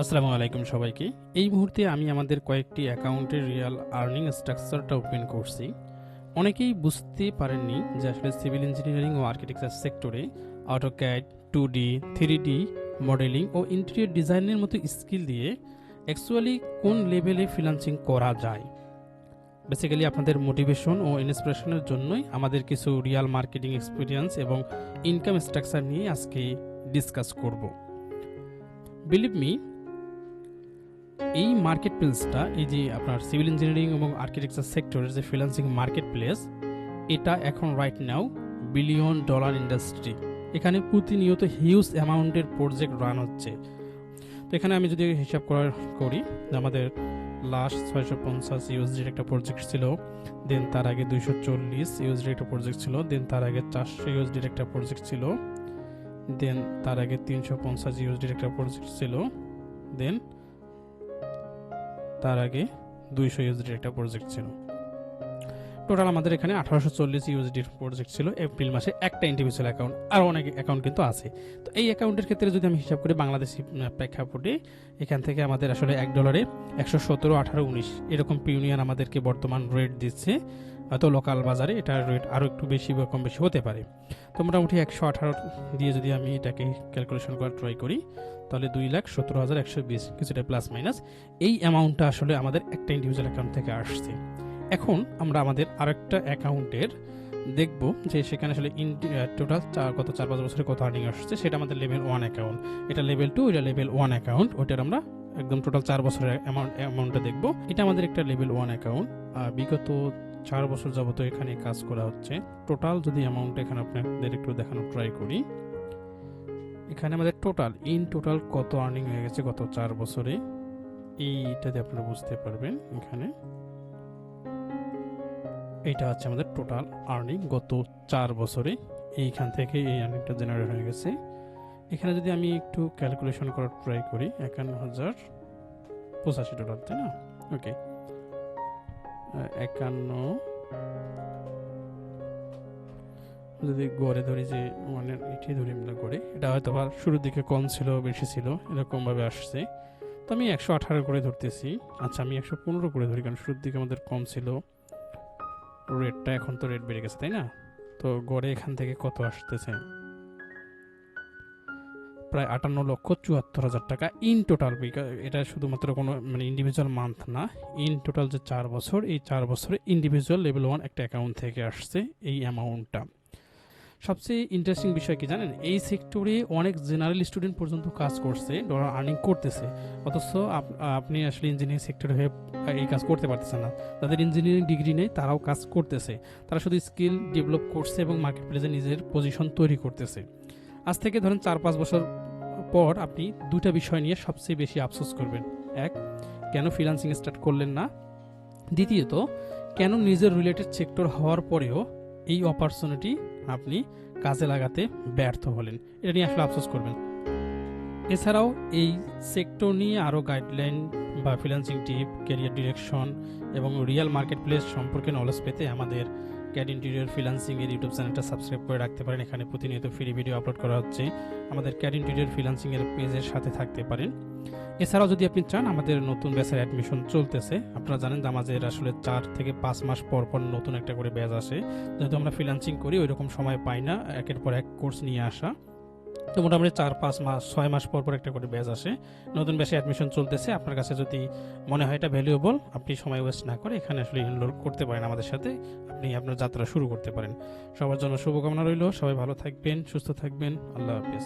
আসসালামু আলাইকুম সবাইকে। এই মুহূর্তে আমি আমাদের কয়েকটি অ্যাকাউন্টের রিয়াল আর্নিং স্ট্রাকচারটা ওপেন করছি। অনেকেই বুঝতে পারেননি যে আসলে সিভিল ইঞ্জিনিয়ারিং ও আর্কিটেকচার সেক্টরে অটোক্যাড, 2D, 3D মডেলিং ও ইন্টেরিয়র ডিজাইনের মতো স্কিল দিয়ে অ্যাকচুয়ালি কোন লেভেলে ফ্রিল্যান্সিং করা যায়। বেসিক্যালি আপনাদের মোটিভেশন ও ইন্সপিরেশনের জন্যই আমাদের কিছু রিয়াল মার্কেটিং এক্সপিরিয়েন্স এবং ইনকাম স্ট্রাকচার নিয়ে আজকে ডিসকাস করব। বিলিভ মি, এই মার্কেট প্লেসটা, এই যে আপনার সিভিল ইঞ্জিনিয়ারিং এবং আর্কিটেকচার সেক্টরের যে ফ্রিল্যান্সিং মার্কেট প্লেস, এটা এখন right now billion dollar industry. এখানে প্রতিনিয়ত হিউজ অ্যামাউন্টের প্রজেক্ট রান হচ্ছে। তো এখানে আমি যদি হিসাব করি, আমাদের লাস্ট 650 ইউএসডির একটা প্রজেক্ট ছিল, দেন তার আগে 240 ইউএসডির একটা প্রজেক্ট ছিল, দেন তার আগে 400 ইউএসডির একটা প্রজেক্ট ছিল, দেন তার আগে 350 ইউএসডির একটা প্রজেক্ট ছিল, দেন তার আগে 200 ইউএসডির একটা প্রজেক্ট ছিল। টোটাল আমাদের এখানে 1840 ইউএসডির প্রজেক্ট ছিল এপ্রিল মাসে, একটা ইন্ডিভিজুয়াল অ্যাকাউন্ট, আর অনেক অ্যাকাউন্ট কিন্তু আছে। তো এই অ্যাকাউন্টের ক্ষেত্রে যদি আমি হিসাব করি বাংলাদেশি প্রেক্ষাপটে, এখান থেকে আমাদের আসলে $1 117, 18, 19 এরকম পিউনিয়ন আমাদেরকে বর্তমান রেট দিচ্ছে। হয়তো লোকাল বাজারে এটার রেট আরও একটু বেশি বা কম বেশি হতে পারে। তো মোটামুটি 118 দিয়ে যদি আমি এটাকে ক্যালকুলেশন করার ট্রাই করি, তাহলে 2,17,120, কিছুটা প্লাস মাইনাস এই অ্যামাউন্টটা আসলে আমাদের একটা ইন্ডিভিজুয়াল অ্যাকাউন্ট থেকে আসছে। এখন আমরা আমাদের আরেকটা অ্যাকাউন্টের দেখব যে সেখানে আসলে টোটাল গত 4-5 বছরে কত আর্নিং আসছে। সেটা আমাদের লেভেল 1 অ্যাকাউন্ট, এটা লেভেল 2, এটা লেভেল 1 অ্যাকাউন্ট। ওটার আমরা একদম টোটাল 4 বছরের অ্যামাউন্টটা দেখব। এটা আমাদের একটা লেভেল 1 অ্যাকাউন্ট। বিগত 4 বছর যাবত এখানে কাজ করা হচ্ছে। টোটাল যদি অ্যামাউন্ট এখানে আপনাদের একটু দেখানোর ট্রাই করি, এখানে আমাদের টোটাল কত আর্নিং হয়ে গেছে গত 4 বছরে, এইটাতে আপনারা বুঝতে পারবেন। এখানে এইটা হচ্ছে আমাদের টোটাল আর্নিং গত 4 বছরে, এইখান থেকে এই আর্নিংটা জেনারেট হয়ে গেছে। এখানে যদি আমি একটু ক্যালকুলেশন করার ট্রাই করি, $51,085, তাই না? ওকে, 51 যদি গড়ে ধরি, যে মানে এটাই ধরি আমরা গড়ে, এটা হয়তো বা শুরুর দিকে কম ছিল বেশি ছিল এরকমভাবে আসছে। তো আমি 118 করে ধরতেছি। আচ্ছা, আমি 115 করে ধরি, কারণ শুরুর দিকে আমাদের কম ছিল রেটটা, এখন তো রেট বেড়ে গেছে, তাই না? তো গড়ে এখান থেকে কত আসতেছে? প্রায় 58,74,000 টাকা ইন টোটাল। এটা শুধুমাত্র কোনো মানে ইন্ডিভিজুয়াল মান্থ না, ইন টোটাল যে 4 বছর, এই 4 বছরে ইন্ডিভিজুয়াল লেভেল 1 একটা অ্যাকাউন্ট থেকে আসছে এই অ্যামাউন্টটা। সবচেয়ে ইন্টারেস্টিং বিষয় কি জানেন, এই সেক্টরে অনেক জেনারেল স্টুডেন্ট পর্যন্ত কাজ করছে, ডলার আর্নিং করতেছে, অথচ আপনি আসলে ইঞ্জিনিয়ারিং সেক্টরে হয়ে এই কাজ করতে পারতেছেন না। যাদের ইঞ্জিনিয়ারিং ডিগ্রি নেই তারাও কাজ করতেছে, তারা শুধু স্কিল ডেভেলপ করছে এবং মার্কেট প্লেসে নিজের পজিশন তৈরি করতেছে। আজ থেকে ধরেন 4-5 বছর পর আপনি দুটা বিষয় নিয়ে সবচেয়ে বেশি আফসোস করবেন। এক, কেন ফ্রিল্যান্সিং স্টার্ট করলেন না? দ্বিতীয়ত, কেন নিজের রিলেটেড সেক্টর হওয়ার পরেও এই অপরচুনিটি আপনি কাজে লাগাতে ব্যর্থ হলেন, এটা নিয়ে আসলে আফসোস করবেন। এছাড়াও এই সেক্টর নিয়ে আরও গাইডলাইন বা ফ্রিল্যান্সিং টিপ, ক্যারিয়ার ডিরেকশন এবং রিয়েল মার্কেট প্লেস সম্পর্কে নলেজ পেতে আমাদের ক্যাড ইন্টেরিয়র ফ্রিল্যান্সিং এর ইউটিউব চ্যানেলটা সাবস্ক্রাইব করে রাখতে পারেন। এখানে প্রতিনিয়ত ফ্রি ভিডিও আপলোড করা হচ্ছে। আমাদের ক্যাড ইন্টেরিয়র ফ্রিল্যান্সিং এর পেজের সাথে থাকতে পারেন। এছাড়াও যদি আপনি চান, আমাদের নতুন ব্যাচের অ্যাডমিশন চলতেছে। আপনারা জানেন যে আমাদের আসলে 4 থেকে 5 মাস পর পর নতুন একটা করে ব্যাচ আসে। যেহেতু আমরা ফ্রিল্যান্সিং করি, ওই রকম সময় পাই না একের পর এক কোর্স নিয়ে আসা। তো মোটামুটি 4-5 মাস 6 মাস পর পর একটা করে ব্যাচ আসে। নতুন ব্যাচে অ্যাডমিশন চলতেছে। আপনার কাছে যদি মনে হয় এটা ভ্যালুয়েবল, আপনি সময় ওয়েস্ট না করে এখানে আসলে এনরোল করতে পারেন আমাদের সাথে, আপনি আপনার যাত্রা শুরু করতে পারেন। সবার জন্য শুভকামনা রইল। সবাই ভালো থাকবেন, সুস্থ থাকবেন। আল্লাহ হাফেজ।